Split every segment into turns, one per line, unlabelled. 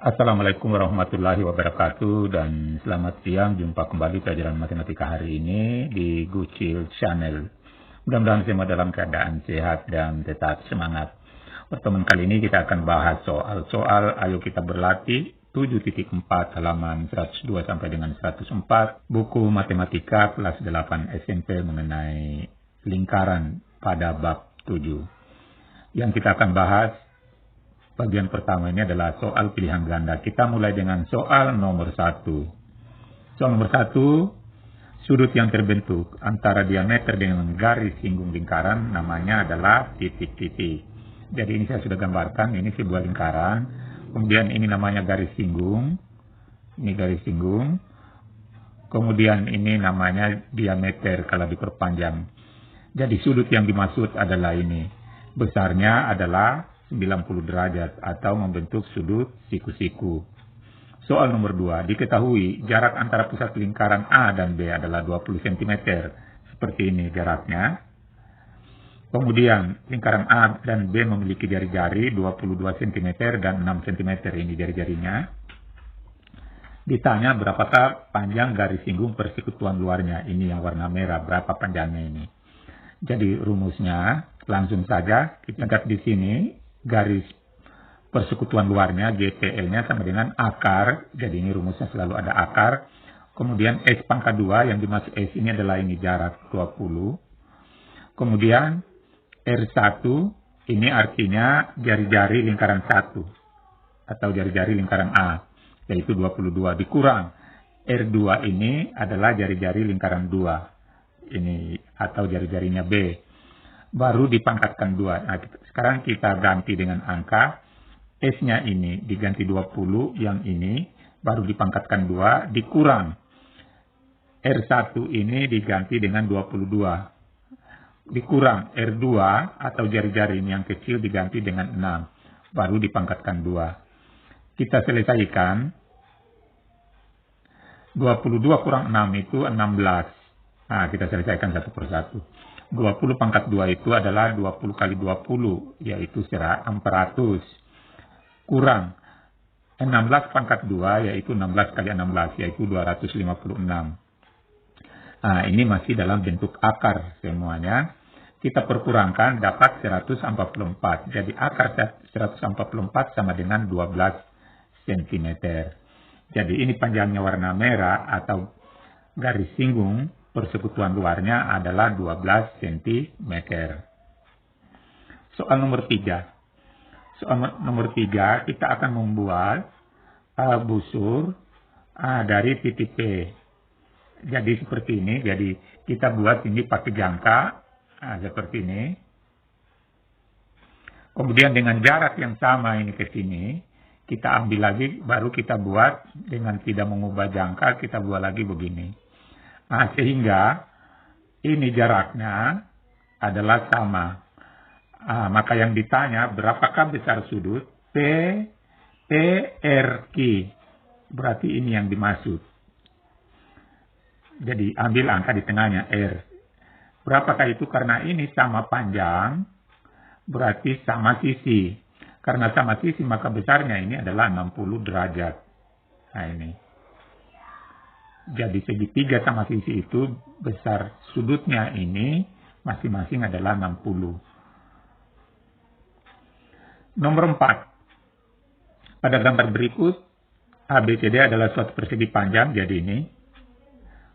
Assalamualaikum warahmatullahi wabarakatuh dan selamat siang. Jumpa kembali pelajaran matematika hari ini di Gucil Channel. Mudah-mudahan semua dalam keadaan sehat dan tetap semangat. Pertemuan kali ini kita akan bahas soal Ayo Kita Berlatih 7.4 halaman 102 sampai dengan 104 buku matematika kelas 8 SMP mengenai lingkaran pada bab 7. Yang kita akan bahas bagian pertama ini adalah soal pilihan ganda. Kita mulai dengan soal nomor 1. Soal nomor 1, sudut yang terbentuk antara diameter dengan garis singgung lingkaran namanya adalah titik-titik. Jadi ini saya sudah gambarkan, ini sebuah lingkaran. Kemudian ini namanya garis singgung. Ini garis singgung. Kemudian ini namanya diameter kalau diperpanjang. Jadi sudut yang dimaksud adalah ini. Besarnya adalah 90 derajat atau membentuk sudut siku-siku. Soal nomor 2, diketahui jarak antara pusat lingkaran A dan B adalah 20 cm. Seperti ini jaraknya. Kemudian lingkaran A dan B memiliki jari-jari 22 cm dan 6 cm ini jari-jarinya. Ditanya berapakah panjang garis singgung persekutuan luarnya. Ini yang warna merah, berapa panjangnya ini. Jadi rumusnya langsung saja kita lihat di sini. Garis persekutuan luarnya GPL-nya sama dengan akar. Jadi ini rumusnya selalu ada akar. Kemudian S pangkat 2 yang dimaksud S ini adalah ini jarak 20. Kemudian R1 ini artinya jari-jari lingkaran 1 atau jari-jari lingkaran A yaitu 22 dikurang R2 ini adalah jari-jari lingkaran 2 ini atau jari-jarinya B. Baru dipangkatkan 2. Nah, sekarang kita ganti dengan angka. S-nya ini diganti 20, yang ini baru dipangkatkan 2, dikurang. R1 ini diganti dengan 22. Dikurang R2 atau jari-jari ini yang kecil diganti dengan 6. Baru dipangkatkan 2. Kita selesaikan. 22 kurang 6 itu 16. Nah, kita selesaikan satu persatu. 20 pangkat 2 itu adalah 20 kali 20, yaitu 400. Kurang 16 pangkat 2, yaitu 16 kali 16, yaitu 256. Nah, ini masih dalam bentuk akar semuanya. Kita perkurangkan dapat 144. Jadi akar 144 sama dengan 12 cm. Jadi ini panjangnya warna merah atau garis singgung persekutuan luarnya adalah 12 cm. Soal nomor 3. Soal nomor 3, kita akan membuat busur dari titik P. Jadi seperti ini. Jadi kita buat ini pakai jangka. Seperti ini. Kemudian dengan jarak yang sama ini ke sini. Kita ambil lagi, baru kita buat dengan tidak mengubah jangka, kita buat lagi begini. Nah, sehingga ini jaraknya adalah sama. Maka yang ditanya berapakah besar sudut PRQ. Berarti ini yang dimaksud. Jadi ambil angka di tengahnya R. Berapakah itu? Karena ini sama panjang, berarti sama sisi. Karena sama sisi maka besarnya ini adalah 60 derajat. Nah ini. Jadi segitiga sama sisi itu besar sudutnya ini masing-masing adalah 60. Nomor 4. Pada gambar berikut, ABCD adalah suatu persegi panjang, jadi ini.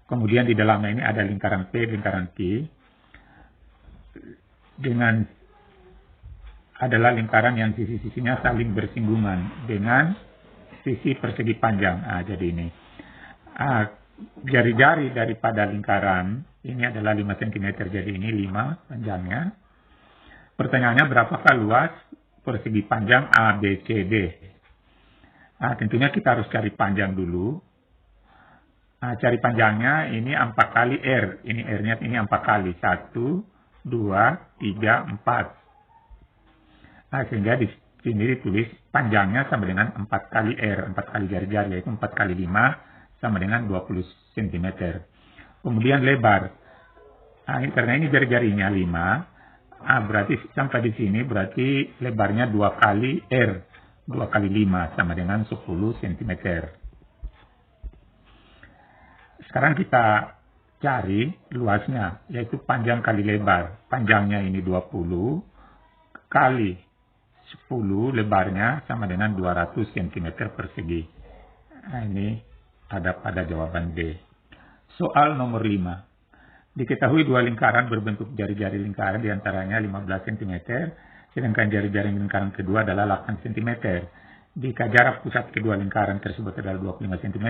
Kemudian di dalamnya ini ada lingkaran P, lingkaran Q. Adalah lingkaran yang sisi-sisinya saling bersinggungan dengan sisi persegi panjang. Jadi ini. Jari-jari daripada lingkaran ini adalah 5 cm, jadi ini 5 panjangnya. Pertanyaannya berapakah luas persegi panjang ABCD? Tentunya kita harus cari panjang dulu. Cari panjangnya ini 4 kali R. Ini R-nya ini 4 kali. 1, 2, 3, 4. Sehingga di sini ditulis panjangnya sama dengan 4 kali R. 4 kali jari-jari, yaitu 4 kali 5 sama dengan 20 cm. Kemudian lebar. Karena ini jari-jarinya 5. Berarti sampai di sini berarti lebarnya 2 kali R. 2 kali 5 sama dengan 10 cm. Sekarang kita cari luasnya, yaitu panjang kali lebar. Panjangnya ini 20 kali 10, lebarnya sama dengan 200 cm persegi. Nah, ini ada pada jawaban B. Soal nomor 5. Diketahui dua lingkaran berbentuk jari-jari lingkaran diantaranya 15 cm, sedangkan jari-jari lingkaran kedua adalah 8 cm. Jika jarak pusat kedua lingkaran tersebut adalah 25 cm,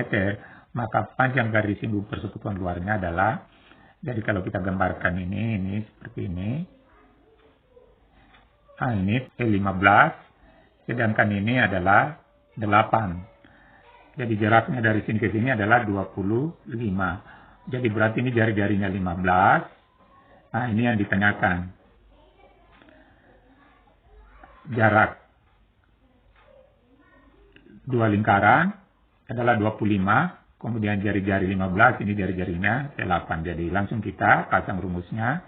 maka panjang garis singgung persekutuan luarnya adalah, jadi kalau kita gambarkan ini seperti ini. Nah, ini 15, sedangkan ini adalah 8. Jadi jaraknya dari sini ke sini adalah 25. Jadi berarti ini jari-jarinya 15. Nah, ini yang ditanyakan. Jarak dua lingkaran adalah 25. Kemudian jari-jari 15, ini jari-jarinya 8. Jadi langsung kita pasang rumusnya,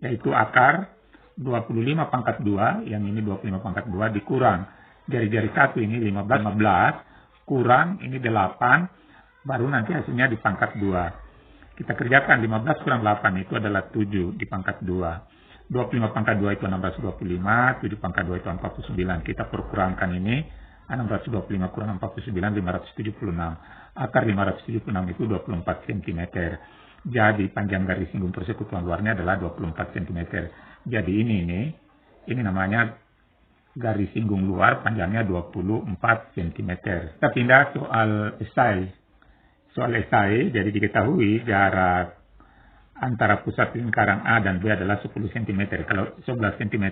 yaitu akar 25 pangkat 2, yang ini 25 pangkat 2, dikurang jari-jari 1 ini 15, kurang ini 8, baru nanti hasilnya di pangkat 2. Kita kerjakan 15 kurang 8 itu adalah 7 di pangkat 2. 25 pangkat 2 itu 625, 7 pangkat 2 itu 49. Kita perkurangkan ini, 625 kurang 49, 576. Akar 576 itu 24 cm. Jadi panjang garis singgung persekutuan luarnya adalah 24 cm. Jadi ini namanya garis singgung luar, panjangnya 24 cm. Kita pindah soal esai. Soal esai, jadi diketahui jarak antara pusat lingkaran A dan B adalah 10 cm. Kalau 11 cm,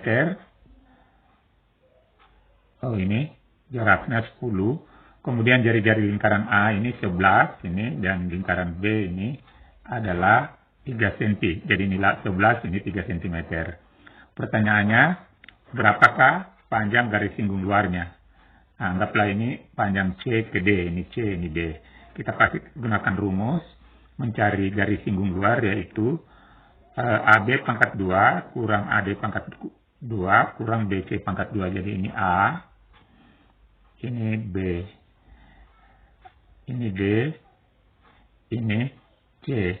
ini jaraknya 10. Kemudian jari-jari lingkaran A ini 11, ini, dan lingkaran B ini adalah 3 cm. Jadi nilai 11, ini 3 cm. Pertanyaannya, berapakah panjang garis singgung luarnya? Nah, anggaplah ini panjang C ke D, ini C, ini D. Kita gunakan rumus mencari garis singgung luar, yaitu AB pangkat 2 kurang AD pangkat 2 kurang BC pangkat 2. Jadi ini A, ini B, ini D, ini C.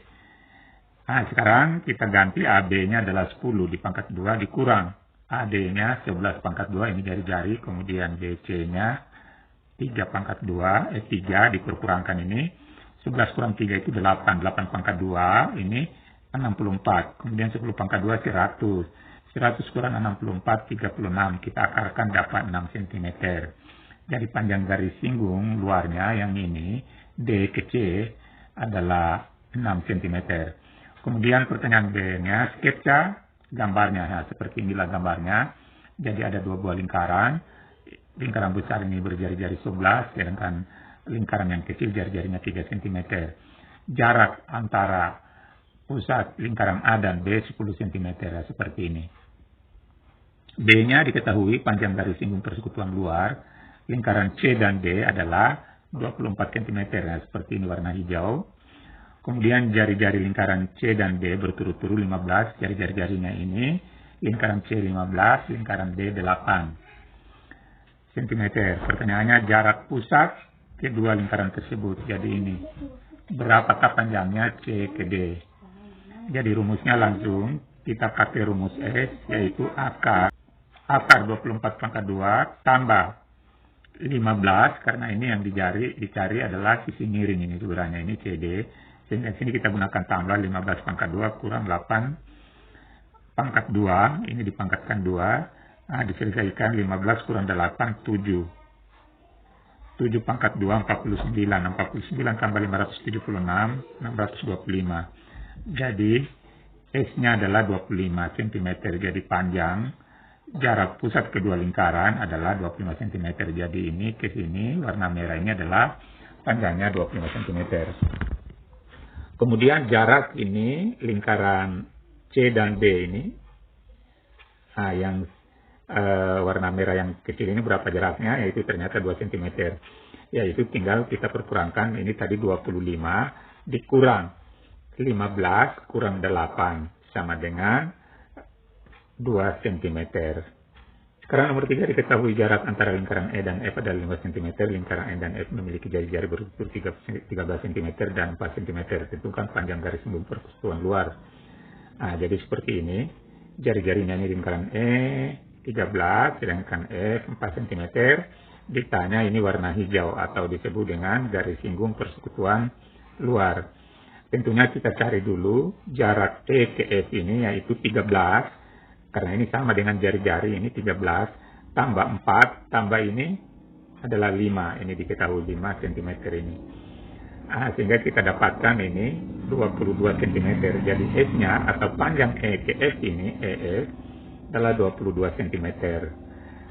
Nah, sekarang kita ganti AB-nya adalah 10 di pangkat 2 dikurang AD-nya 11 pangkat 2, ini jari-jari, kemudian BC-nya 3 pangkat 2, 3 diperkurangkan ini, 11 kurang 3 itu 8, 8 pangkat 2, ini 64, kemudian 10 pangkat 2, 100, 100 kurang 64, 36, kita akarkan dapat 6 cm. Jadi panjang garis singgung luarnya yang ini, D ke C, adalah 6 cm. Kemudian pertanyaan B-nya, sketsa gambarnya. Nah, seperti inilah gambarnya. Jadi ada dua buah lingkaran. Lingkaran besar ini berjari-jari 11, sedangkan lingkaran yang kecil jari-jarinya 3 cm. Jarak antara pusat lingkaran A dan B 10 cm, seperti ini. B-nya diketahui panjang garis singgung persekutuan luar lingkaran C dan D adalah 24 cm, seperti ini warna hijau. Kemudian jari-jari lingkaran C dan D berturut-turut 15, jari-jarinya ini, lingkaran C 15, lingkaran D 8 cm. Pertanyaannya, jarak pusat kedua lingkaran tersebut. Jadi ini, berapakah panjangnya C ke D? Jadi rumusnya langsung kita pakai rumus S, yaitu akar 24 pangkat 2 tambah 15, karena ini yang dicari adalah sisi miring ini sebenarnya, ini CD. Sehingga sini kita gunakan tambah 15 pangkat 2 kurang 8 pangkat 2, ini dipangkatkan 2. Nah, diselesaikan 15 kurang 8, 7. 7 pangkat 2, 49. 49 tambah 576, 625. Jadi, S-nya adalah 25 cm. Jadi panjang jarak pusat kedua lingkaran adalah 25 cm. Jadi ini ke sini, warna merah ini adalah panjangnya 25 cm. Kemudian jarak ini lingkaran C dan B ini, yang warna merah yang kecil ini berapa jaraknya, yaitu ternyata 2 cm. Yaitu tinggal kita perkurangkan, ini tadi 25 dikurang 15 kurang 8 sama dengan 2 cm. Sekarang nomor 3, diketahui jarak antara lingkaran E dan F adalah 5 cm. Lingkaran E dan F memiliki jari-jari berukur 13 cm dan 4 cm. Tentukan panjang garis singgung persekutuan luar. Nah, jadi seperti ini. Jari-jarinya ini lingkaran E 13, sedangkan F 4 cm. Ditanya ini warna hijau atau disebut dengan garis singgung persekutuan luar. Tentunya kita cari dulu jarak E ke F ini, yaitu 13. Karena ini sama dengan jari-jari, ini 13, tambah 4, tambah ini adalah 5. Ini diketahui 5 cm ini. Sehingga kita dapatkan ini 22 cm. Jadi S-nya atau panjang E ke F ini, EF, adalah 22 cm.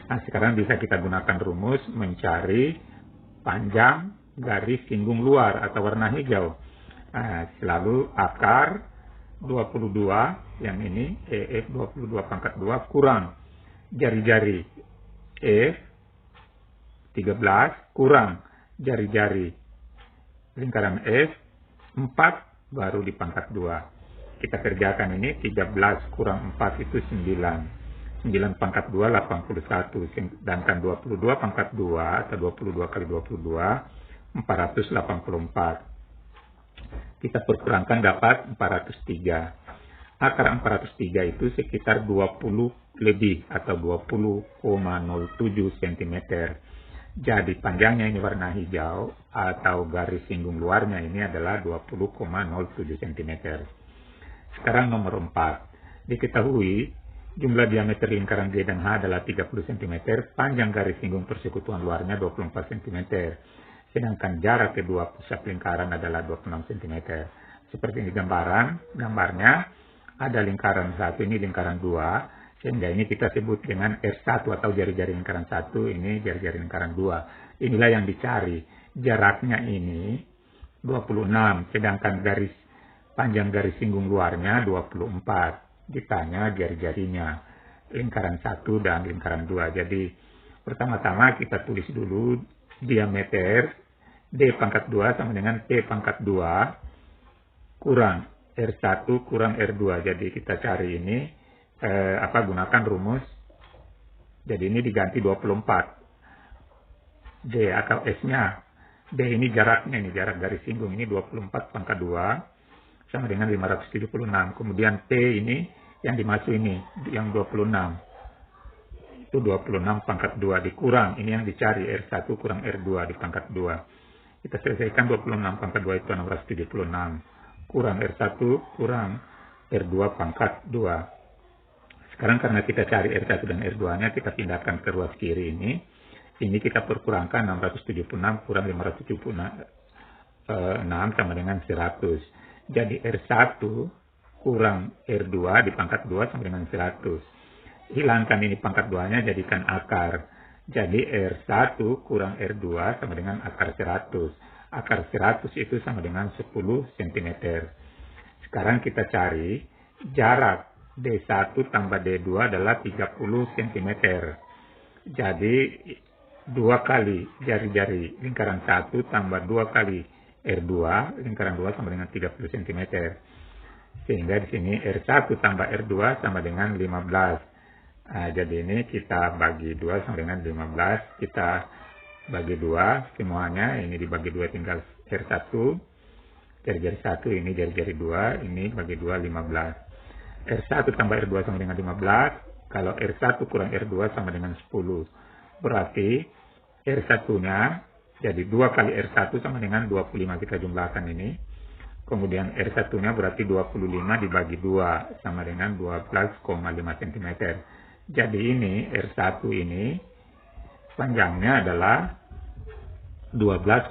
Nah, sekarang bisa kita gunakan rumus mencari panjang garis singgung luar atau warna hijau. Selalu akar 22, yang ini EF 22 pangkat 2 kurang jari-jari F 13 kurang jari-jari lingkaran F 4 baru di pangkat 2. Kita kerjakan ini 13 kurang 4 itu 9. 9 pangkat 2 81, sedangkan 22 pangkat 2 atau 22 kali 22 484. Kita perkurangkan dapat 403. Akar 403 itu sekitar 20 lebih atau 20,07 cm. Jadi panjangnya ini warna hijau atau garis singgung luarnya ini adalah 20,07 cm. Sekarang nomor 4. Diketahui jumlah diameter lingkaran G dan H adalah 30 cm, panjang garis singgung persekutuan luarnya 24 cm. Sedangkan jarak kedua pusat lingkaran adalah 26 cm. Seperti ini gambarnya ada lingkaran 1, ini lingkaran 2, sehingga ini kita sebut dengan R1 atau jari-jari lingkaran 1, ini jari-jari lingkaran 2. Inilah yang dicari. Jaraknya ini 26, sedangkan panjang garis singgung luarnya 24. Ditanya jari-jarinya, lingkaran 1 dan lingkaran 2. Jadi pertama-tama kita tulis dulu diameter D pangkat 2 sama dengan T pangkat 2 kurang R1 kurang R2. Jadi kita cari ini gunakan rumus. Jadi ini diganti 24. D atau S-nya. D ini jaraknya, ini jarak garis singgung ini 24 pangkat 2 sama dengan 576. Kemudian T ini yang dimaksud ini yang 26. Itu 26 pangkat 2 dikurang, ini yang dicari R1 kurang R2 di pangkat 2. Kita selesaikan 26 pangkat 2 itu 676. Kurang R1 kurang R2 pangkat 2. Sekarang karena kita cari R1 dan R2-nya, kita pindahkan ke ruas kiri ini. Ini kita perkurangkan 676 kurang 576 sama dengan 100. Jadi R1 kurang R2 di pangkat 2 sama dengan 100. Hilangkan ini pangkat 2-nya, jadikan akar. Jadi R1 kurang R2 sama dengan akar 100. Akar 100 itu sama dengan 10 cm. Sekarang kita cari jarak D1 tambah D2 adalah 30 cm. Jadi 2 kali jari-jari lingkaran 1 tambah 2 kali R2, lingkaran 2 sama dengan 30 cm. Sehingga di sini R1 tambah R2 sama dengan 15. Jadi ini kita bagi 2 sama dengan 15. Kita bagi 2 semuanya. Ini dibagi 2 tinggal R1. Jari-jari 1 ini jari-jari 2. Ini bagi 2 15. R1 tambah R2 sama dengan 15. Kalau R1 kurang R2 sama dengan 10. Berarti R1-nya jadi 2 kali R1 sama dengan 25. Kita jumlahkan ini. Kemudian R1-nya berarti 25 dibagi 2 sama dengan 12,5 cm. Jadi ini R1 ini panjangnya adalah 12,5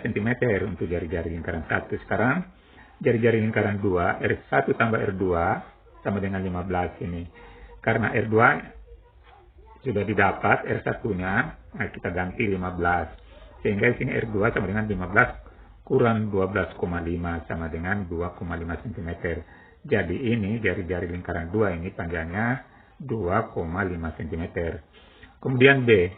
cm untuk jari-jari lingkaran 1. Sekarang jari-jari lingkaran 2, R1 tambah R2 sama dengan 15 ini. Karena R2 sudah didapat, R1-nya kita ganti 15. Sehingga di sini R2 sama dengan 15 kurang 12,5 sama dengan 2,5 cm. Jadi ini jari-jari lingkaran 2 ini panjangnya 2,5 cm. Kemudian B.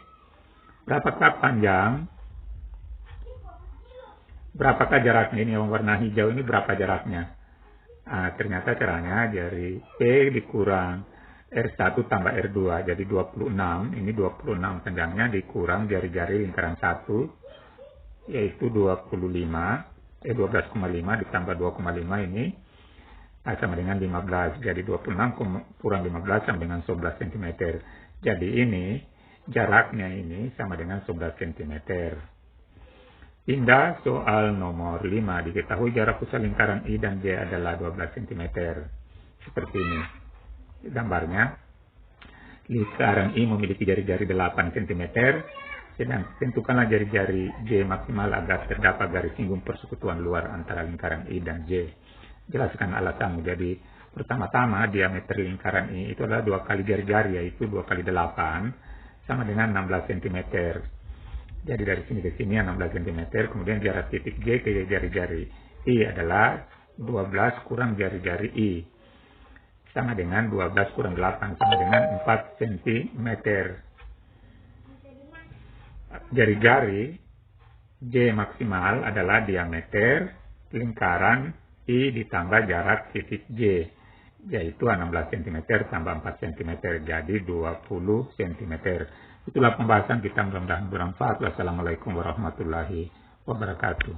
Berapakah jaraknya ini yang warna hijau ini berapa jaraknya? Ternyata caranya dari P dikurang R1 tambah R2, jadi 26. Ini 26 panjangnya dikurang jari-jari lingkaran 1, yaitu 12,5 ditambah 2,5 ini sama dengan 15. Jadi 26 kurang 15 sama dengan 11 cm. Jadi ini jaraknya ini sama dengan 11 cm. Pindah soal nomor 5. Diketahui jarak pusat lingkaran I dan J adalah 12 cm. Seperti ini gambarnya. Lingkaran I memiliki jari-jari 8 cm. Sedang tentukanlah jari-jari J maksimal agar terdapat garis singgung persekutuan luar antara lingkaran I dan J. Jelaskan alasanmu. Jadi pertama-tama diameter lingkaran I itu adalah 2 kali jari-jari, yaitu 2 kali 8 sama dengan 16 cm. Jadi dari sini ke sini 16 cm. Kemudian jarak titik J ke jari-jari I adalah 12 kurang jari-jari I. Sama dengan 12 kurang 8 sama dengan 4 cm. Jari-jari J maksimal adalah diameter lingkaran I ditambah jarak titik J, yaitu 16 cm tambah 4 cm, jadi 20 cm. Itulah pembahasan kita, mudah-mudahan bermanfaat. Wassalamualaikum warahmatullahi wabarakatuh.